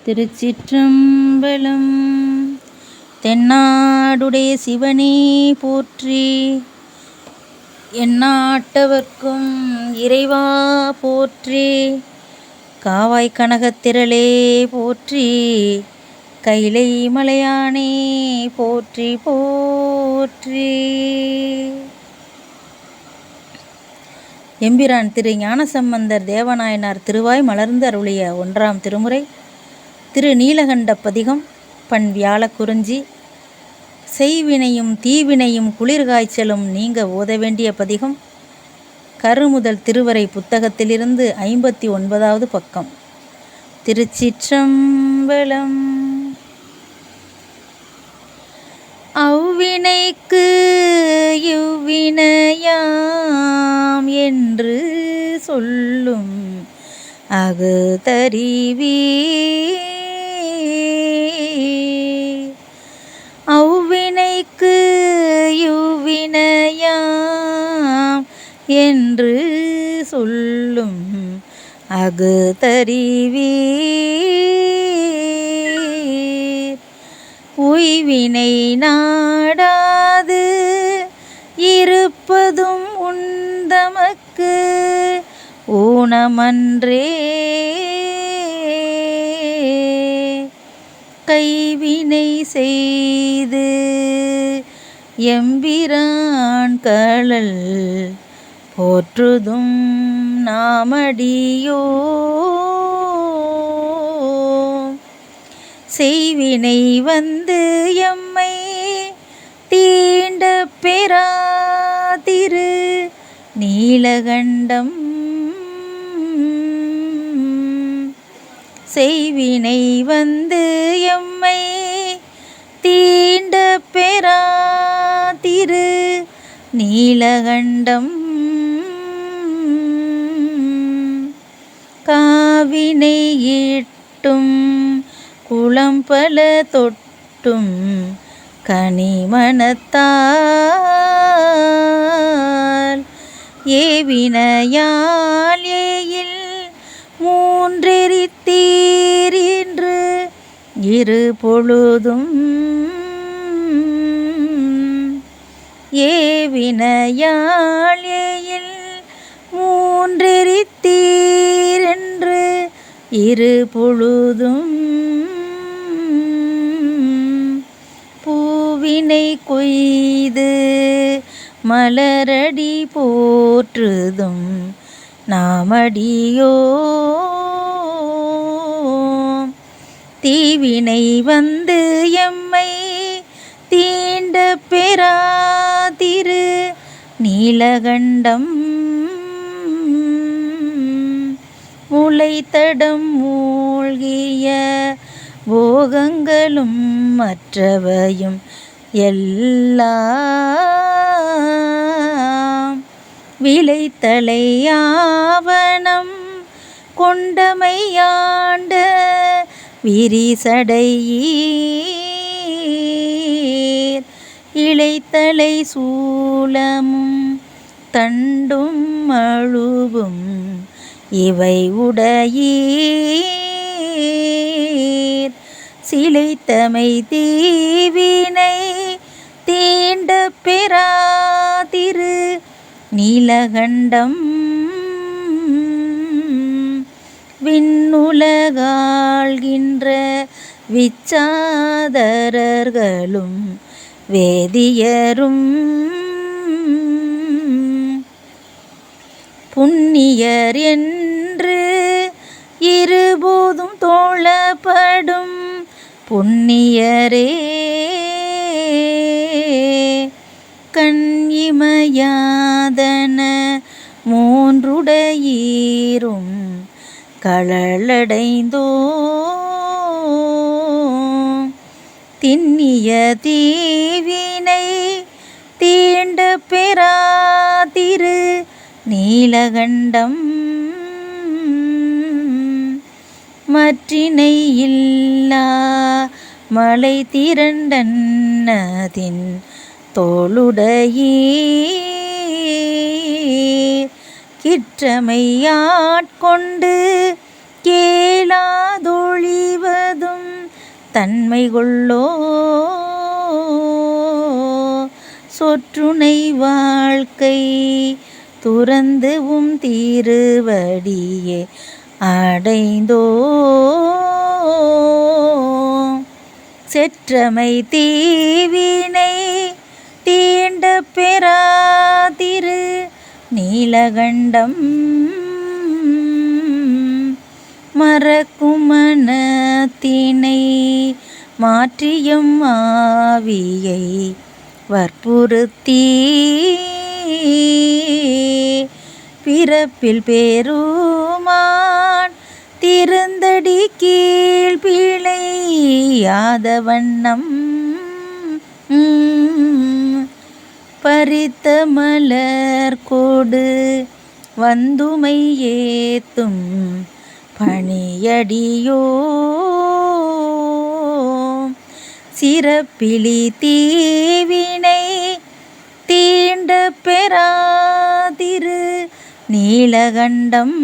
திருச்சிற்றம்பலம். தென்னாடுடைய சிவனே போற்றி, எந்நாட்டவர்க்கும் இறைவா போற்றி. காவாய் கனகத்திரளே போற்றி, கைலை மலையானே போற்றி போற்றி. எம்பிரான் திரு ஞானசம்பந்தர் தேவநாயனார் திருவாய் மலர்ந்து அருளிய 1ஆம் திருமுறை திரு நீலகண்ட பதிகம். பண் வியாழக்குறிஞ்சி. செய்வினையும் தீவினையும் குளிர்காய்ச்சலும் நீங்க ஓத வேண்டிய பதிகம். கருமுதல் திருவரை புத்தகத்திலிருந்து 59வது பக்கம். திருச்சிற்றம்பலம். அவ்வினைக்கு இவ்வினையாம் என்று சொல்லும் அகுதறிவே. அவ்வினைக்கு இவ்வினையாம் என்று சொல்லும் அகுதறிவே. உய்வினை நாடாது இருப்பதும் உந்தமக்கு ஊனமன்றே. கைவினை செய்து எம்பிரான் கழல் போற்றுதும் நாமடியோ. செய்வினை வந்து எம்மை தீண்ட பெறாதிரு நீலகண்டம். செய்வினை வந்து எம்மை தீண்ட பெறாதிரு நீலகண்டம். காவினை இட்டும் குளம்பல தொட்டும் கனிமணத்தால் ஏவினையால் ஏயில் மூன்றெரித்தீரின்று இரு பொழுதும். ஏவினையால் ஏயில் மூன்றெரித்தீரென்று இரு பொழுதும். பூவினை கொய்து மலரடி போற்றுதும் நாமடியோ. தீவினை வந்து எம்மை தீண்ட பெறாதிரு நீலகண்டம். முளைத்தடம் மூழ்கிய போகங்களும் மற்றவையும் எல்லாம் விளைத்தலையாவனம் கொண்டமையாண்ட விரிசடையீர். இளைத்தலை சூலமும் தண்டும் அழுவும் இவை உடையீர். சிலைத்தமை தீவினை தீண்ட பெறாதிரு நீலகண்டம். விண்ணுலகாள்கின்ற விச்சாதரர்களும் வேதியரும் புண்ணியர் என்று இருபோதும் தோழப்படும் புண்ணியரே. கண் இமையாதன மூன்றுடையீரும் கழலடைந்தோ. திண்ணிய தீவினை தீண்ட பெறாதிரு நீலகண்டம். மற்றினை இல்லா மலை திரண்டன்னதின் தோளுடையீர். கிற்றமையாட்கொண்டு கேளாதொழிவதும் தன்மை கொள்ளோ சொற்றுணை வாழ்க்கை துறந்து திருவடியே அடைந்தோ செற்றமை தீவினை தீண்ட பெறாதிரு நீலகண்டம் மறக்கும் மனத்தினை மாற்றியும் ஆவியை வற்புறுத்தி பிறப்பில் பெருமான் திருந்தடி கீழ் பிழையாத வண்ணம் பறித்த மலர் கொடு வந்துமை ஏத்தும் பணியடியோ சிறப்பிலி தீவினை தீண்ட பெறாதிரு நீலகண்டம்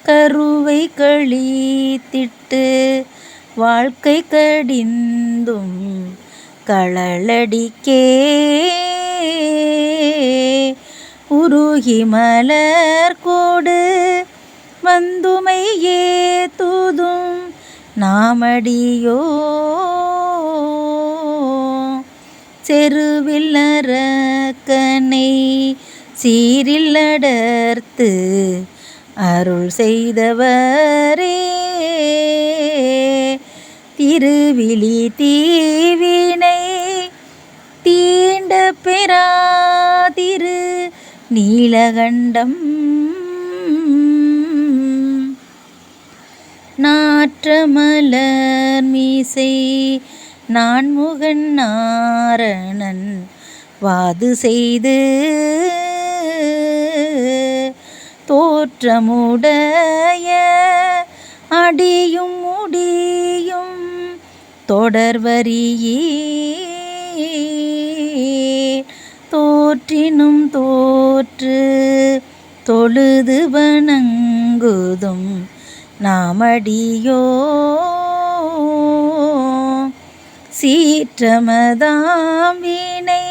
கருவை கழித்திட்டு வாழ்க்கை கடிந்தும் களலடிக்கே உருகி மலர் கோடு வந்துமை ஏத்துதும் நாமடியோ செருவில் அரக்கனை சீரில் அடர்த்து அருள் செய்தவரே திருவிழி தீவினை தீண்ட பெறாதிரு நீலகண்டம் நாற்றமலர் மீசை நான்முகன் நாரணன் வாது செய்து தோற்றமுடைய அடியும் முடியும் தொடர்வரியே தோற்றினும் தோற்று தொழுது வணங்குதும் நாமடியோ சீற்றமதாம் வினை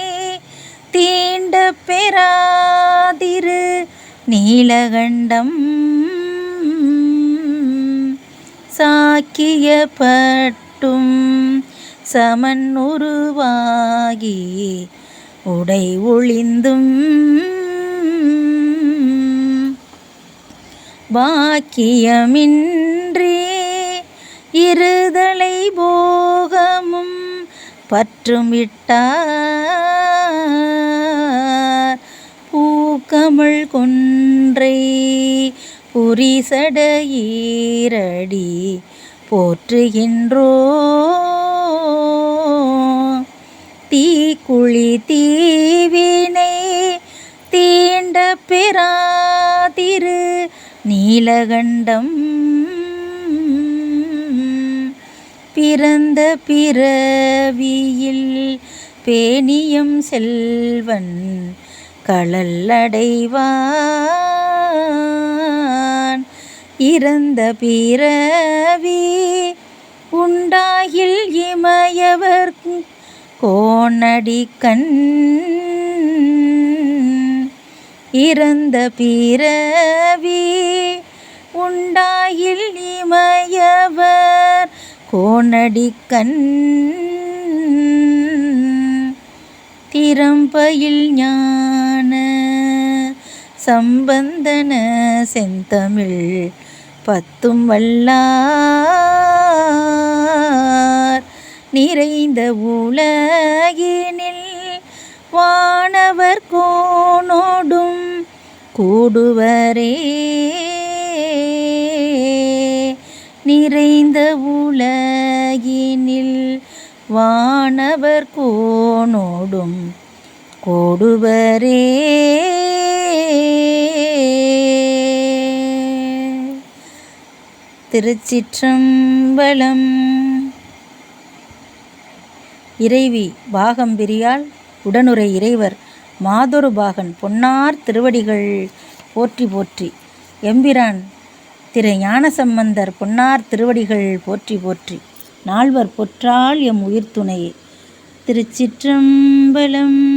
தீண்ட பெறாதிரு நீலகண்டம் சாக்கியப்பட்டும் சமன் உருவாகி உடை ஒளிந்தும் பாக்கியமின்றி இருதலை போகமும் பற்றும் விட்டார் பூக்கமிழ் கொன்றை புரிசடையீரடி போற்றுகின்றோ தீக்குழி தீவினை தீண்ட பெறாதிரு நீலகண்டம் பிறந்த பிறவியில் பேணியும் செல்வன் களல்லடைவான் இறந்த பிறவி உண்டாகில் இமயவர் கோணடிக்கண் இறந்த பிறவி உண்டாகில் இமயவர் கோணடிக்கண் திறம்பயில் ஞான சம்பந்தன செந்தமிழ் பத்தும் வல்லார் நிறைந்த உலகினில் வானவர் கோனோடும் கூடுவரே நிறைந்த உலகினில் வானவர் கோனோடும் கூடுவரே திருச்சிற்றம்பலம். இறைவி பாகம்பிரியால் உடனுரை இறைவர் மாதொரு பாகன் பொன்னார் திருவடிகள் போற்றி போற்றி. எம்பிரான் திரு ஞானசம்பந்தர் பொன்னார் திருவடிகள் போற்றி போற்றி. நால்வர் பொற்றால் எம் உயிர் துணையே. திருச்சிற்றம்பலம்.